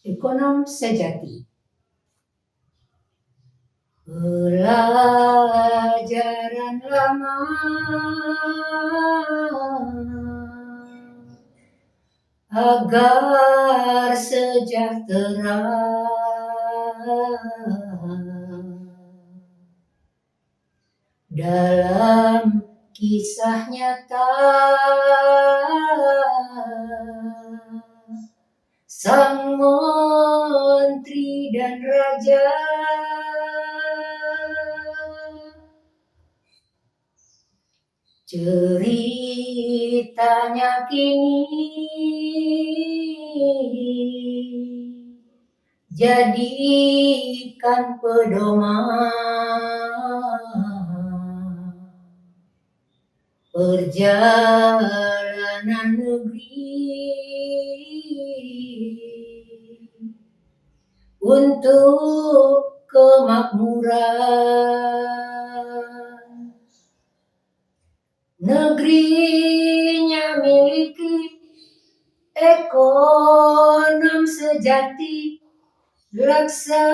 Ekonom sejati. Pelajaran lama agar sejahtera dalam kisah nyata sang menteri dan raja ceritanya kini jadikan pedoman perjalanan negeri untuk kemakmuran. Negerinya miliki ekonom sejati, laksanakan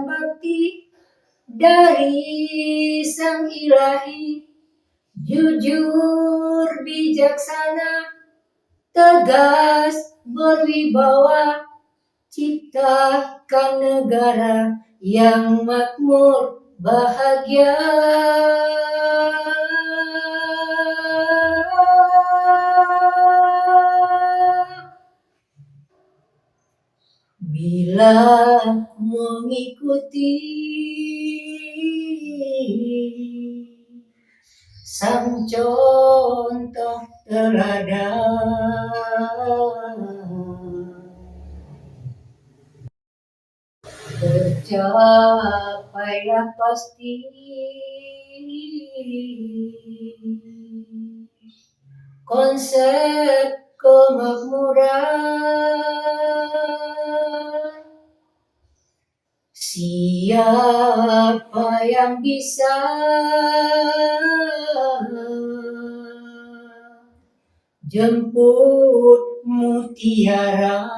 bakti dari Sang Ilahi, jujur bijaksana, tegas berwibawa, ciptakan negara yang makmur bahagia. Bila mengikuti sang contoh teladan, tercapailah pasti konsep kemakmuran. Siapa yang bisa jemput mutiara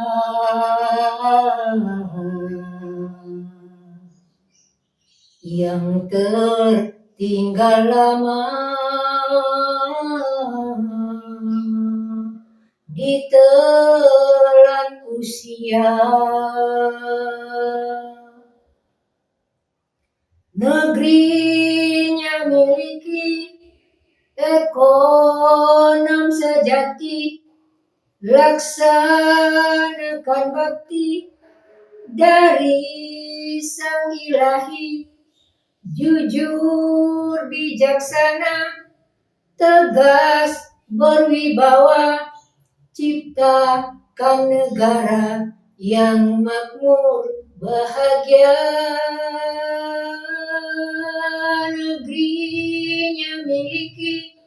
yang tertinggal lama ditelan usia. Negerinya miliki ekonom sejati, laksanakan bakti dari Sang Ilahi, jujur bijaksana, tegas berwibawa, ciptakan negara yang makmur bahagia. Negerinya miliki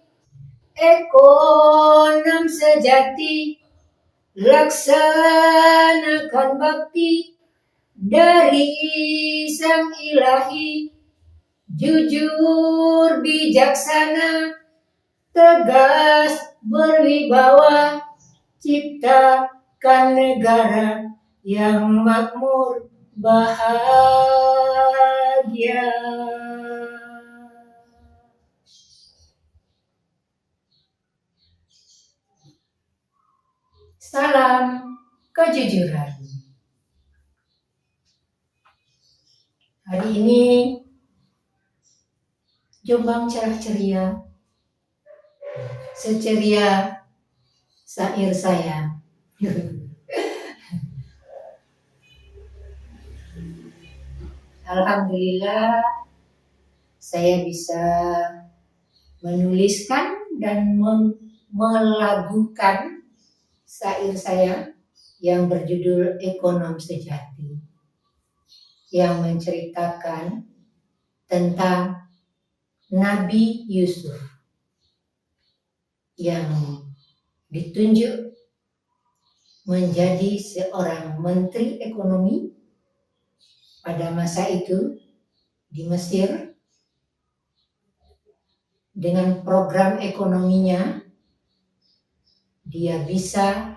ekonom sejati, laksanakan bakti dari Sang Ilahi, jujur bijaksana, tegas berwibawa, ciptakan negara yang makmur bahagia. Salam kejujuran. Hari ini Jombang cerah ceria, seceria syair saya. Alhamdulillah saya bisa menuliskan dan melagukan syair saya yang berjudul Ekonom Sejati, yang menceritakan tentang Nabi Yusuf yang ditunjuk menjadi seorang menteri ekonomi pada masa itu di Mesir. Dengan program ekonominya dia bisa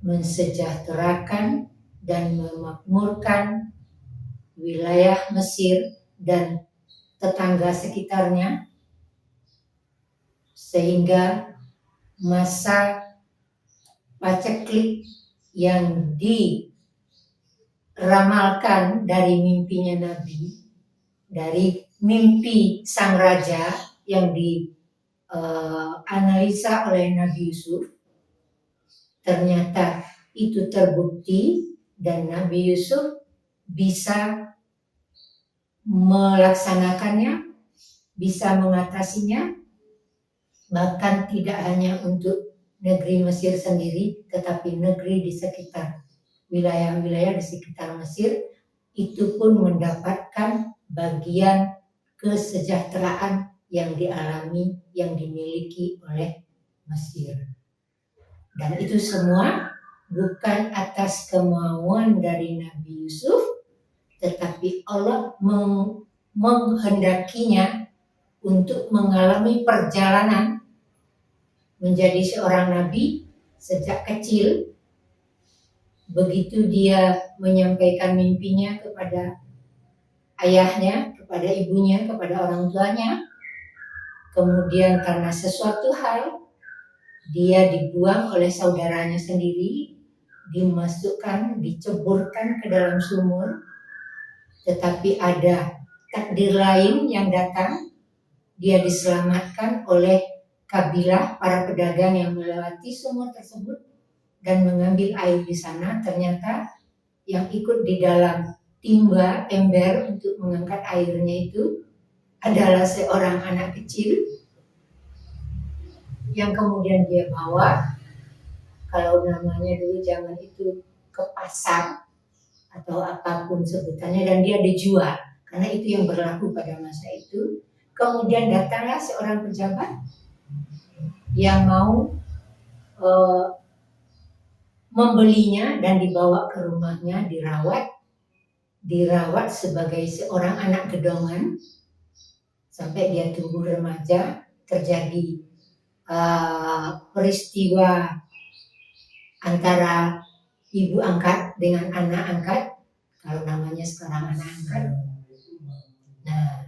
mensejahterakan dan memakmurkan wilayah Mesir dan tetangga sekitarnya, sehingga masa paceklik yang diramalkan dari mimpinya Nabi, dari mimpi sang raja yang dianalisa oleh Nabi Yusuf, ternyata itu terbukti dan Nabi Yusuf bisa melaksanakannya, bisa mengatasinya, bahkan tidak hanya untuk negeri Mesir sendiri, tetapi negeri di sekitar wilayah-wilayah di sekitar Mesir itu pun mendapatkan bagian kesejahteraan yang dialami, yang dimiliki oleh Mesir. Dan itu semua bukan atas kemauan dari Nabi Yusuf, tetapi Allah menghendakinya untuk mengalami perjalanan menjadi seorang nabi sejak kecil. Begitu dia menyampaikan mimpinya kepada ayahnya, kepada ibunya, kepada orang tuanya, kemudian karena sesuatu hal dia dibuang oleh saudaranya sendiri, dimasukkan, diceburkan ke dalam sumur. Tetapi ada takdir lain yang datang, dia diselamatkan oleh kabilah para pedagang yang melewati sumur tersebut dan mengambil air di sana. Ternyata yang ikut di dalam timba ember untuk mengangkat airnya itu adalah seorang anak kecil yang kemudian dia bawa, kalau namanya dulu zaman itu, ke pasar atau apapun sebutannya, dan dia dijual karena itu yang berlaku pada masa itu. Kemudian datanglah seorang pejabat yang mau membelinya dan dibawa ke rumahnya, dirawat sebagai seorang anak gedongan sampai dia tumbuh remaja. Terjadi peristiwa antara ibu angkat dengan anak angkat, kalau namanya sekarang anak angkat. Nah,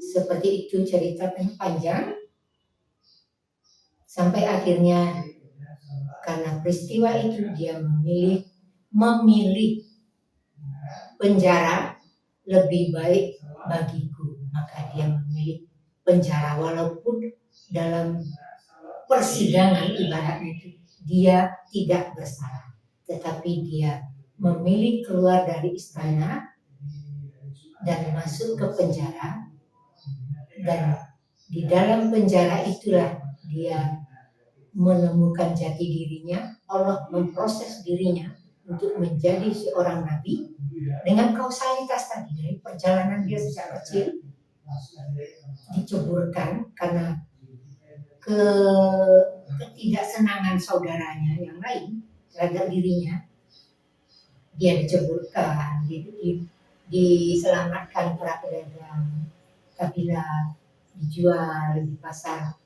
seperti itu ceritanya panjang, sampai akhirnya karena peristiwa itu dia memilih penjara lebih baik bagiku, maka dia memilih penjara walaupun dalam persidangan ibaratnya itu dia tidak bersalah, tetapi dia memilih keluar dari istana dan masuk ke penjara, dan di dalam penjara itulah dia menemukan jati dirinya. Allah memproses dirinya untuk menjadi seorang nabi dengan kausalitas tadi, dari perjalanan dia sejak kecil diceburkan karena ketidaksenangan saudaranya yang lain terhadap dirinya, dia diceburkan, diselamatkan para pedagang kabilah, dijual di pasar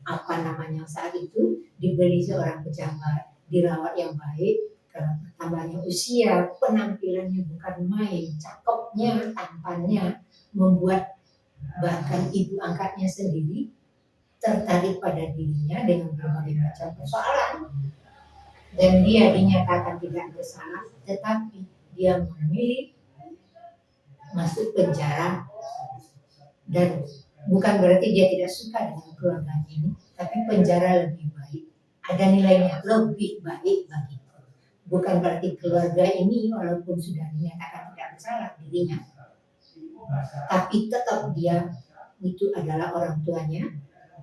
apa namanya saat itu, dibeli seorang pejabat, dirawat yang baik karena tambahnya usia, penampilannya bukan main, cakepnya, tampannya membuat bahkan ibu angkatnya sendiri tertarik pada dirinya dengan berbagai macam persoalan. Dan dia dinyatakan tidak bersalah, tetapi dia memilih masuk penjara. Dan bukan berarti dia tidak suka dengan keluarganya ini, tapi penjara lebih baik, ada nilainya lebih baik bagiku. Bukan berarti keluarga ini walaupun sudah dinyatakan tidak bersalah dirinya, tapi tetap dia itu adalah orang tuanya,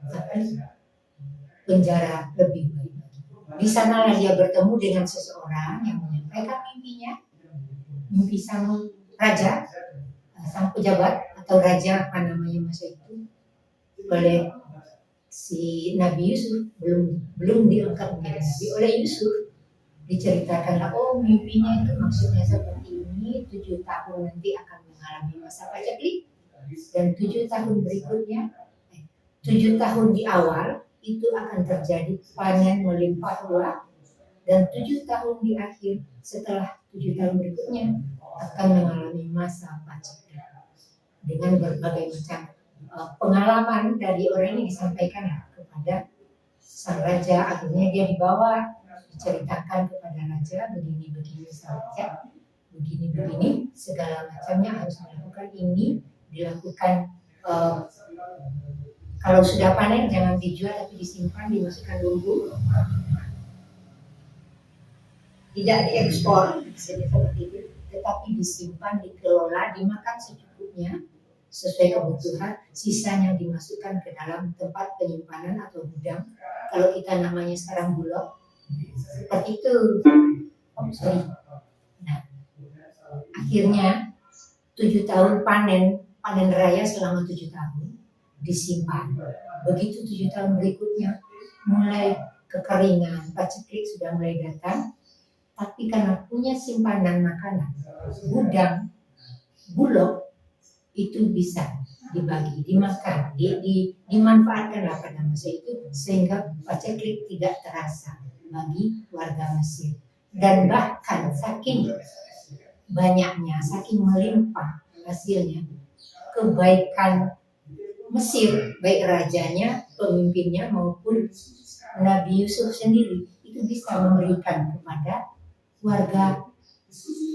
tapi penjara lebih baik. Di sanalah dia bertemu dengan seseorang yang menyampaikan mimpinya, mimpi sang raja, sang pejabat atau raja apa namanya masa itu, oleh si Nabi Yusuf. Belum diangkat menjadi nabi oleh Yusuf. Diceritakanlah, oh mimpinya itu maksudnya seperti ini, 7 tahun nanti akan mengalami masa paceklik, dan 7 tahun berikutnya, 7 tahun di awal itu akan terjadi panen melimpah ruah, dan 7 tahun di akhir setelah 7 tahun berikutnya akan mengalami masa paceklik dengan berbagai macam pengalaman dari orang ini disampaikan kepada sang raja. Akhirnya dia dibawa, diceritakan kepada raja, begini sang raja, begini segala macamnya harus melakukan ini, dilakukan kalau sudah panen jangan dijual tapi disimpan, dimasukkan bumbu, tidak diekspor seperti itu, tetapi disimpan, dikelola, dimakan secukupnya sesuai kebutuhan, sisanya dimasukkan ke dalam tempat penyimpanan atau gudang. Kalau kita namanya sekarang bulog, seperti itu. Nah, akhirnya 7 tahun panen raya selama 7 tahun disimpan. Begitu 7 tahun berikutnya mulai kekeringan, paceklik sudah mulai datang, tapi karena punya simpanan makanan, gudang, bulog, itu bisa dibagi, dimakan, dimanfaatkanlah pada masa itu sehingga paceklik tidak terasa bagi warga Mesir. Dan bahkan saking banyaknya, saking melimpah hasilnya, kebaikan Mesir, baik rajanya, pemimpinnya maupun Nabi Yusuf sendiri itu bisa memberikan kepada warga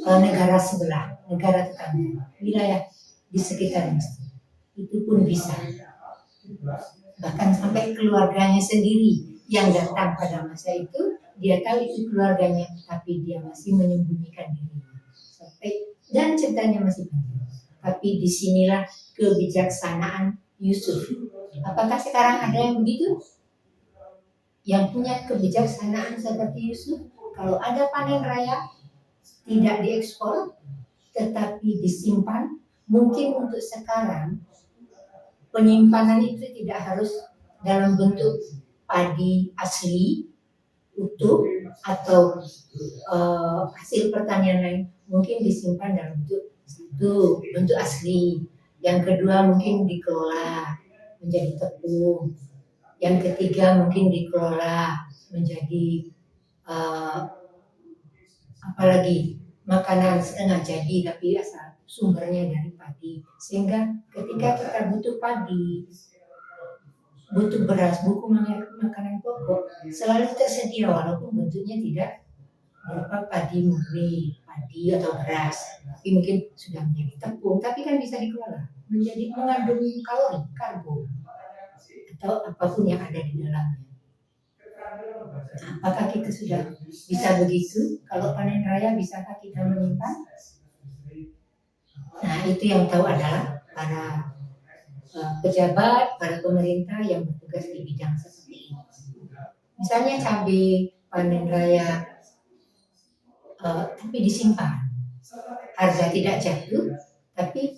negara sebelah, negara tetangga, wilayah di sekitar Mesir. Itu pun bisa. Bahkan sampai keluarganya sendiri yang datang pada masa itu, dia tahu itu keluarganya, tapi dia masih menyembunyikan dirinya. Dan ceritanya masih panjang. Tapi disinilah kebijaksanaan Yusuf. Apakah sekarang ada yang begitu? Yang punya kebijaksanaan seperti Yusuf? Kalau ada panen raya, tidak diekspor, tetapi disimpan. Mungkin untuk sekarang penyimpanan itu tidak harus dalam bentuk padi asli utuh atau hasil pertanian lain, mungkin disimpan dalam bentuk asli. Yang kedua mungkin dikelola menjadi tepung. Yang ketiga mungkin dikelola menjadi apalagi makanan setengah jadi tapi asal sumbernya dari padi, sehingga ketika kita butuh padi, butuh beras, makanan pokok selalu tersedia walaupun bentuknya tidak berupa padi murni, padi atau beras, tapi mungkin sudah menjadi tepung, tapi kan bisa dikelola menjadi mengandung kalori, karbo atau apapun yang ada di dalamnya. Apakah kita sudah bisa begitu? Kalau panen raya bisakah kita menyimpan? Nah, itu yang tahu adalah para pejabat, para pemerintah yang bertugas di bidang seperti ini. Misalnya cabai panen raya, tapi disimpan, harga tidak jatuh, tapi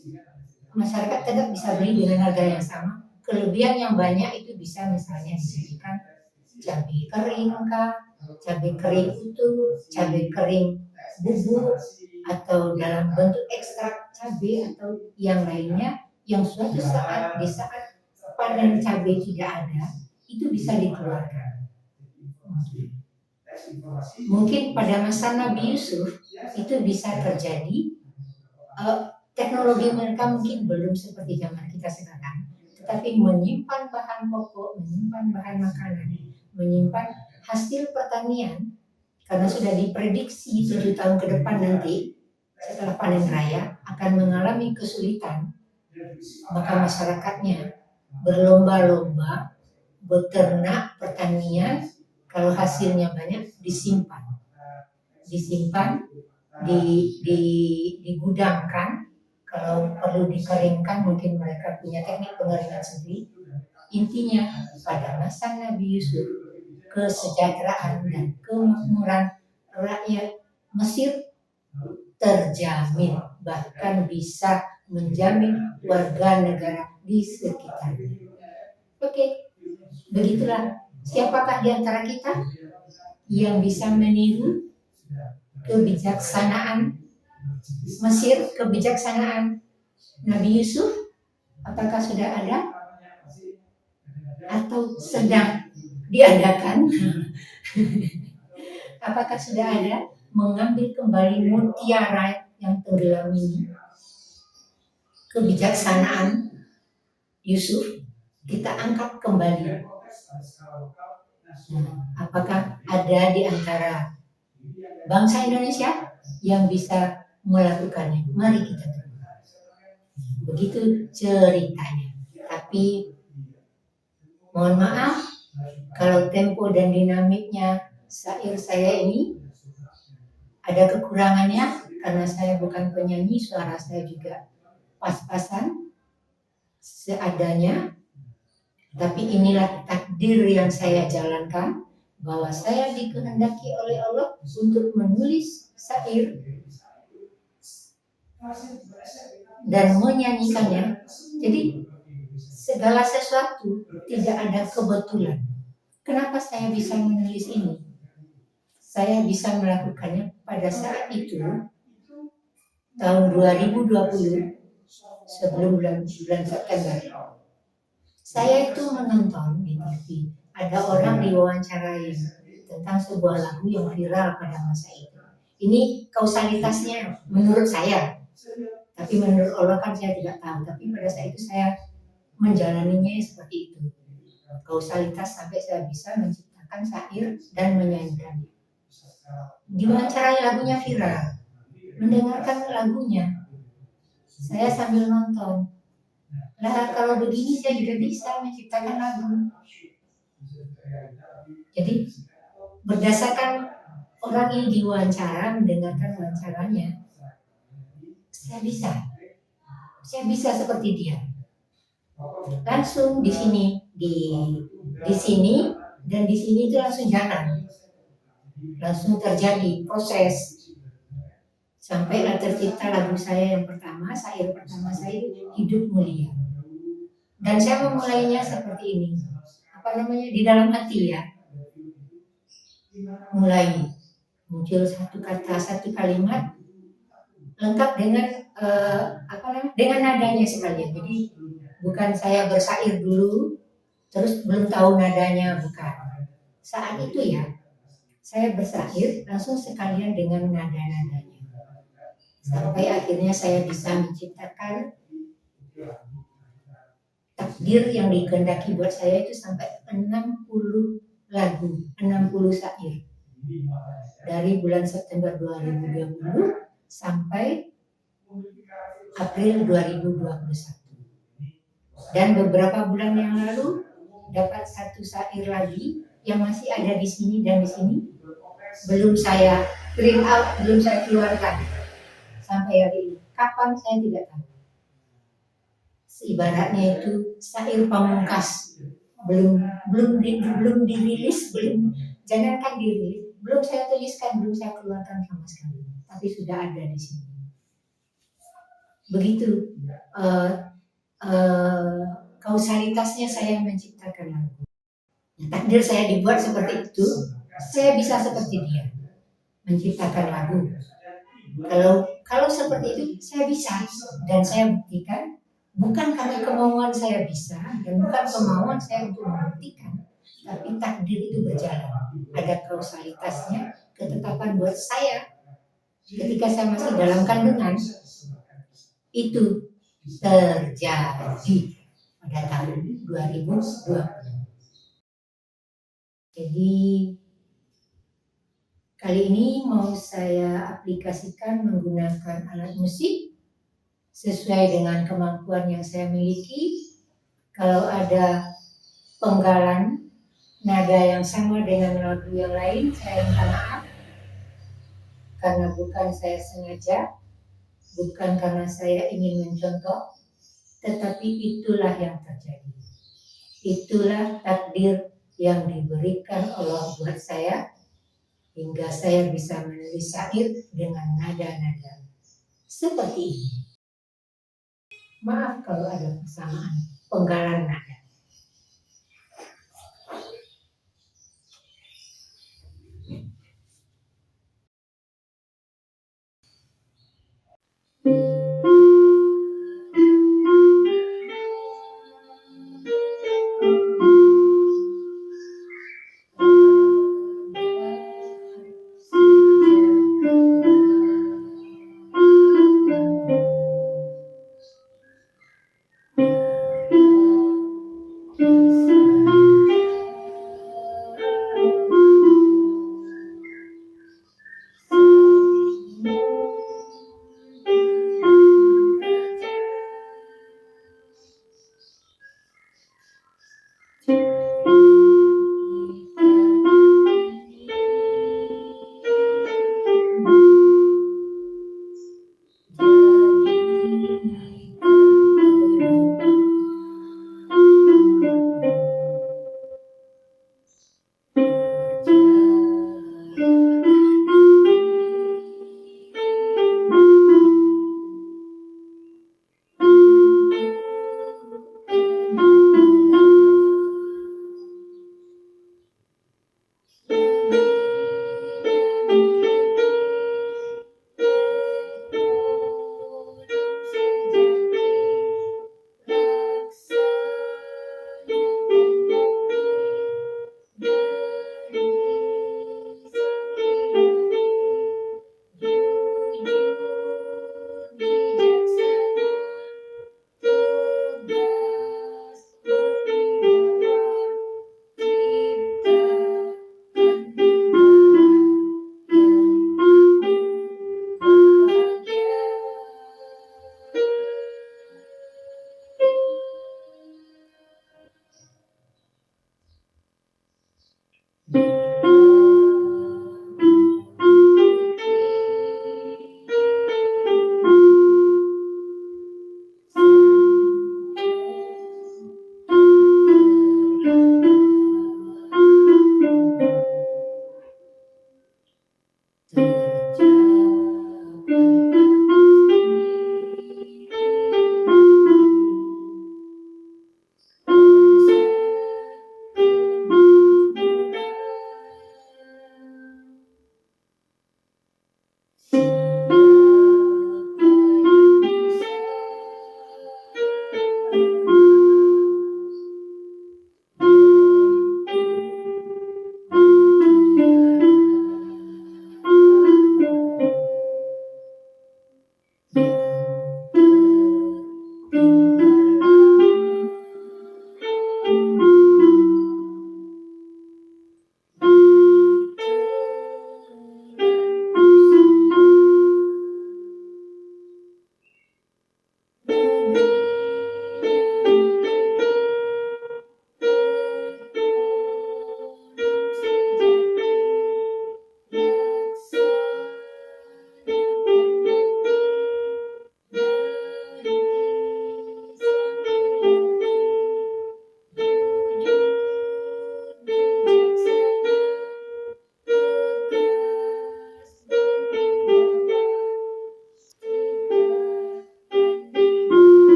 masyarakat tetap bisa beli dengan harga yang sama. Kelebihan yang banyak itu bisa misalnya dijadikan cabai kering cabai kering utuh, cabai kering bubuk, atau dalam bentuk ekstrak cabai atau yang lainnya, yang suatu saat di saat panen cabai tidak ada itu bisa dikeluarkan. Mungkin pada masa Nabi Yusuf itu bisa terjadi. Teknologi mereka mungkin belum seperti zaman kita sekarang, tetapi menyimpan bahan pokok, menyimpan bahan makanan, menyimpan hasil pertanian, karena sudah diprediksi 7 tahun ke depan nanti setelah panen raya akan mengalami kesulitan, maka masyarakatnya berlomba-lomba beternak pertanian. Kalau hasilnya banyak disimpan, digudangkan. Kalau perlu dikeringkan, mungkin mereka punya teknik pengeringan sendiri. Intinya pada masa Nabi Yusuf, kesejahteraan dan kemakmuran rakyat Mesir terjamin, bahkan bisa menjamin warga negara di sekitarnya. Oke, begitulah. Siapakah di antara kita yang bisa meniru kebijaksanaan Mesir, kebijaksanaan Nabi Yusuf? Apakah sudah ada atau sedang diadakan? Apakah sudah ada mengambil kembali mutiara yang tenggelam ini? Kebijaksanaan Yusuf kita angkat kembali. Nah, apakah ada di antara bangsa Indonesia yang bisa melakukannya? Mari kita coba. Begitu ceritanya. Tapi mohon maaf kalau tempo dan dinamiknya syair saya ini ada kekurangannya karena saya bukan penyanyi, suara saya juga pas-pasan seadanya. Tapi inilah takdir yang saya jalankan, bahwa saya dikehendaki oleh Allah untuk menulis syair dan menyanyikannya. Jadi segala sesuatu tidak ada kebetulan. Kenapa saya bisa menulis ini? Saya bisa melakukannya pada saat itu tahun 2020 sebelum bulan September. Saya itu menonton di TV, ada orang diwawancarai tentang sebuah lagu yang viral pada masa itu. Ini kausalitasnya menurut saya, tapi menurut Allah kan saya tidak tahu. Tapi pada saat itu saya menjalaninya seperti itu. Kausalitas sampai saya bisa menciptakan syair dan menyanyikannya. Diwawancarai lagunya viral, mendengarkan lagunya, saya sambil nonton. Nah, kalau begini saya juga bisa menciptakan lagu. Jadi berdasarkan orang ini diwawancara, mendengarkan wawancaranya, saya bisa seperti dia. Langsung di sini, di sini dan di sini itu langsung jalan, langsung terjadi proses sampailah tercipta lagu saya yang pertama, syair pertama saya Hidup Mulia. Dan saya memulainya seperti ini, di dalam hati ya. Mulai muncul satu kata, satu kalimat lengkap dengan dengan nadanya sekalian. Jadi bukan saya bersyair dulu terus belum tahu nadanya, bukan. Saat itu ya saya bersyair langsung sekalian dengan nada-nadanya. Sampai akhirnya saya bisa menciptakan takdir yang dikehendaki buat saya itu sampai 60 lagu, 60 syair. Dari bulan September 2020 sampai April 2021. Dan beberapa bulan yang lalu dapat satu syair lagi yang masih ada di sini dan di sini. Belum saya print out, belum saya keluarkan sampai hari ini. Kapan saya tidak tahu. Ibaratnya itu syair pamungkas, belum dirilis, jangankan dirilis, belum saya tuliskan, belum saya keluarkan sama sekali, tapi sudah ada di sini. Begitu kausalitasnya saya menciptakan lagu. Takdir saya dibuat seperti itu, saya bisa seperti dia menciptakan lagu. Kalau seperti itu saya bisa, dan saya buktikan. Bukan karena kemauan saya bisa dan bukan kemauan saya untuk membuktikan, tapi takdir itu berjalan. Ada kausalitasnya, ketetapan buat saya ketika saya masih dalam kandungan itu terjadi pada tahun 2020. Jadi kali ini mau saya aplikasikan menggunakan alat musik sesuai dengan kemampuan yang saya miliki. Kalau ada penggalan nada yang sama dengan lagu yang lain, saya minta maaf. Karena bukan saya sengaja, bukan karena saya ingin mencontoh, tetapi itulah yang terjadi. Itulah takdir yang diberikan Allah buat saya, hingga saya bisa menulis syair dengan nada-nada seperti ini. Maaf kalau ada persamaan penggalan nada.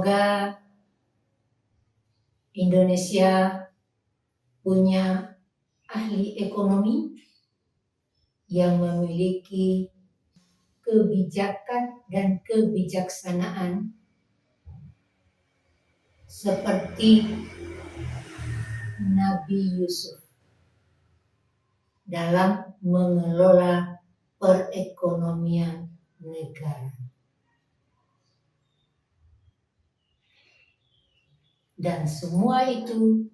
Semoga Indonesia punya ahli ekonomi yang memiliki kebijakan dan kebijaksanaan seperti Nabi Yusuf dalam mengelola perekonomian negara. Dan semua itu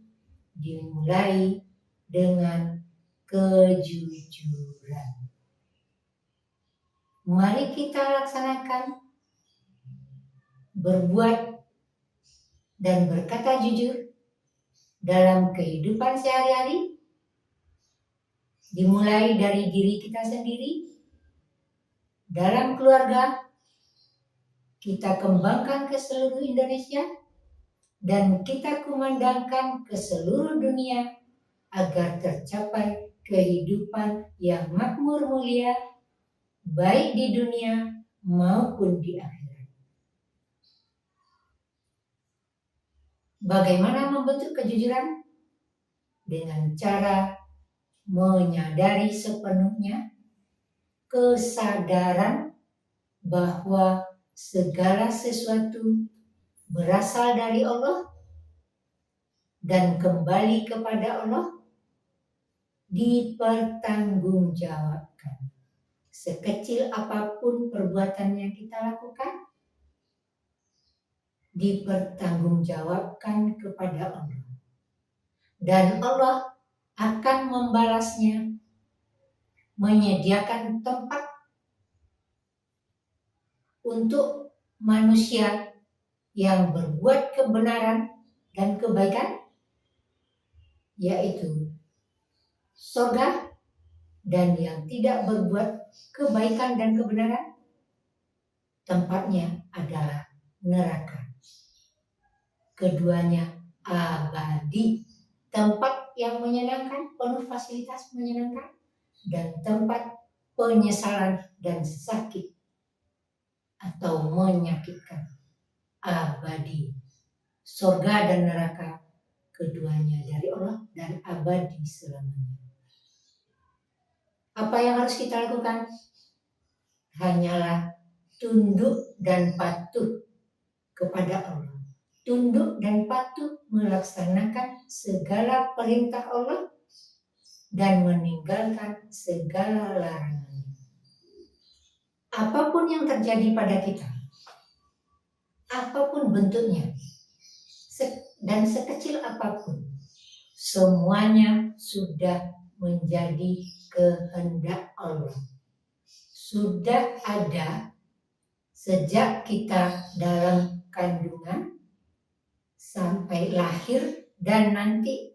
dimulai dengan kejujuran. Mari kita laksanakan berbuat dan berkata jujur dalam kehidupan sehari-hari, dimulai dari diri kita sendiri, dalam keluarga, kita kembangkan ke seluruh Indonesia, dan kita kumandangkan ke seluruh dunia agar tercapai kehidupan yang makmur mulia, baik di dunia maupun di akhirat. Bagaimana membentuk kejujuran? Dengan cara menyadari sepenuhnya kesadaran bahwa segala sesuatu berasal dari Allah dan kembali kepada Allah, dipertanggungjawabkan. Sekecil apapun perbuatan yang kita lakukan, dipertanggungjawabkan kepada Allah. Dan Allah akan membalasnya, menyediakan tempat untuk manusia yang berbuat kebenaran dan kebaikan, yaitu surga, dan yang tidak berbuat kebaikan dan kebenaran, tempatnya adalah neraka. Keduanya abadi, tempat yang menyenangkan, penuh fasilitas menyenangkan, dan tempat penyesalan dan sakit atau menyakitkan, abadi. Surga dan neraka keduanya dari Allah dan abadi selamanya. Apa yang harus kita lakukan? Hanyalah tunduk dan patuh kepada Allah. Tunduk dan patuh melaksanakan segala perintah Allah dan meninggalkan segala larangan. Apapun yang terjadi pada kita, apapun bentuknya, dan sekecil apapun, semuanya sudah menjadi kehendak Allah. Sudah ada sejak kita dalam kandungan sampai lahir dan nanti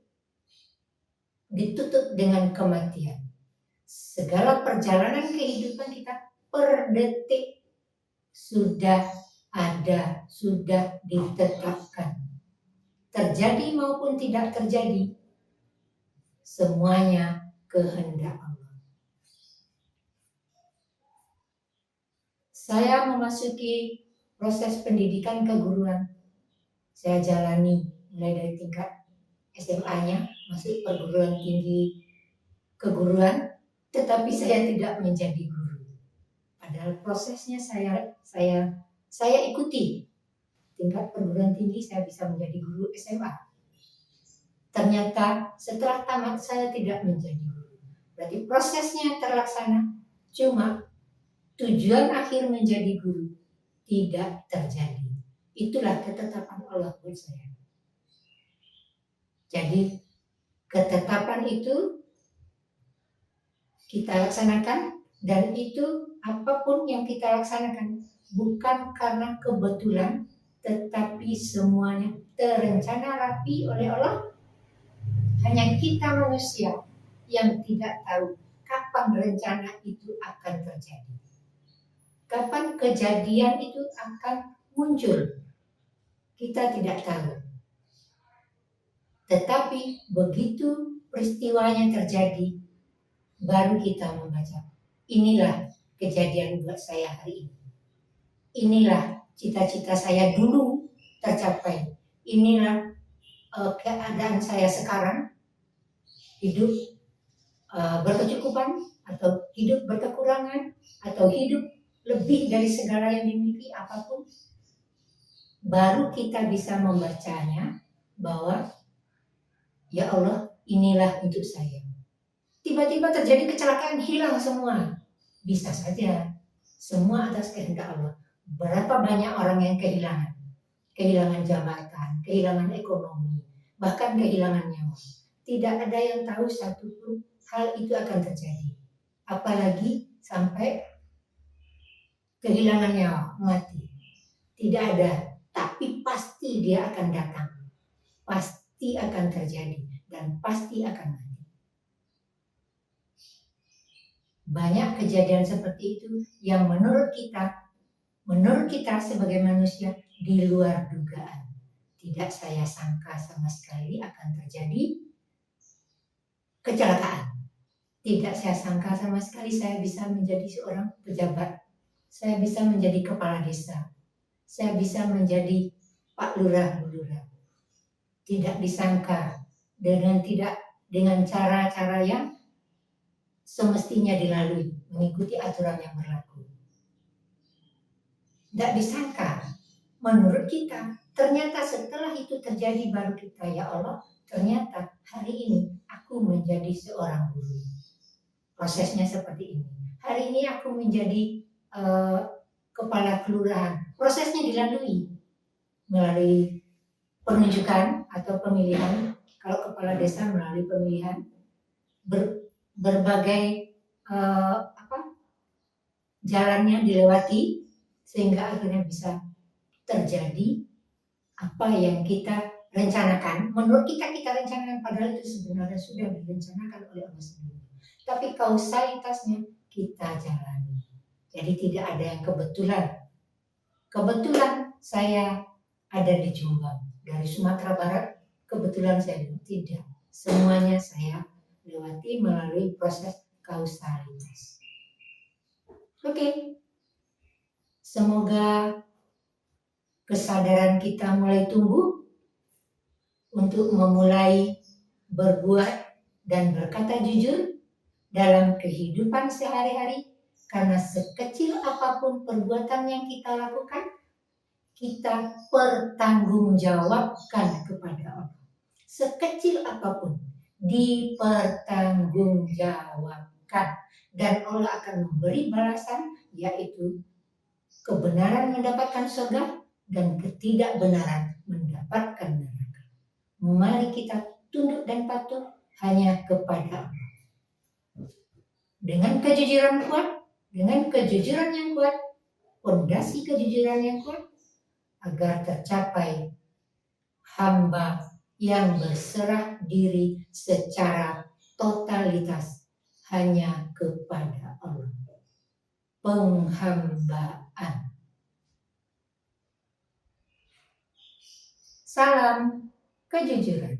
ditutup dengan kematian. Segala perjalanan kehidupan kita per detik sudah ada, sudah ditetapkan. Terjadi maupun tidak terjadi, semuanya kehendak Allah. Saya memasuki proses pendidikan keguruan. Saya jalani mulai dari tingkat SMA-nya, masuk perguruan tinggi keguruan, tetapi saya tidak menjadi guru. Padahal prosesnya saya ikuti. Tingkat perguruan tinggi saya bisa menjadi guru SMA. Ternyata setelah tamat saya tidak menjadi guru. Berarti prosesnya terlaksana, cuma tujuan akhir menjadi guru tidak terjadi. Itulah ketetapan Allah buat saya. Jadi ketetapan itu kita laksanakan, dan itu apapun yang kita laksanakan bukan karena kebetulan, tetapi semuanya terencana rapi oleh Allah. Hanya kita manusia yang tidak tahu kapan rencana itu akan terjadi, kapan kejadian itu akan muncul. Kita tidak tahu. Tetapi begitu peristiwanya terjadi, baru kita membaca, inilah kejadian buat saya hari ini. Inilah cita-cita saya dulu tercapai. Inilah keadaan saya sekarang, hidup berkecukupan atau hidup berkekurangan atau hidup lebih dari segala yang dimiliki apapun, baru kita bisa membacanya bahwa ya Allah, inilah untuk saya. Tiba-tiba terjadi kecelakaan, hilang semua. Bisa saja, semua atas kehendak Allah. Berapa banyak orang yang kehilangan? Kehilangan jabatan, kehilangan ekonomi, bahkan kehilangan nyawa. Tidak ada yang tahu satupun hal itu akan terjadi. Apalagi sampai kehilangan nyawa, mati. Tidak ada, tapi pasti dia akan datang. Pasti akan terjadi dan pasti akan mati. Banyak kejadian seperti itu yang menurut kita sebagai manusia di luar dugaan. Tidak saya sangka sama sekali akan terjadi kecelakaan. Tidak saya sangka sama sekali saya bisa menjadi seorang pejabat. Saya bisa menjadi kepala desa. Saya bisa menjadi Pak Lurah, Bu Lurah. Tidak disangka dengan cara-cara yang semestinya dilalui, mengikuti aturan yang berlaku. Tidak disangka, menurut kita, ternyata setelah itu terjadi baru kita, ya Allah, ternyata hari ini aku menjadi seorang guru. Prosesnya seperti ini. Hari ini aku menjadi kepala kelurahan. Prosesnya dilalui melalui penunjukan atau pemilihan. Kalau kepala desa melalui pemilihan, berbagai jalannya dilewati sehingga akhirnya bisa terjadi apa yang kita rencanakan. Menurut kita rencanakan, padahal itu sebenarnya sudah direncanakan oleh Allah sendiri. Tapi kausalitasnya kita jalani. Jadi tidak ada yang kebetulan. Kebetulan saya ada di Jombang, dari Sumatera Barat, kebetulan saya tidak. Semuanya saya lewati melalui proses kausalitas. Oke. Semoga kesadaran kita mulai tumbuh untuk memulai berbuat dan berkata jujur dalam kehidupan sehari-hari, karena sekecil apapun perbuatan yang kita lakukan, kita pertanggungjawabkan kepada Allah. Sekecil apapun dipertanggungjawabkan, dan Allah akan memberi balasan, yaitu kebenaran mendapatkan surga dan ketidakbenaran mendapatkan neraka. Mari kita tunduk dan patuh hanya kepada Allah. Dengan kejujuran yang kuat, fondasi kejujuran yang kuat, agar tercapai hamba yang berserah diri secara totalitas hanya kepada Allah. Penghambaan. Salam kejujuran.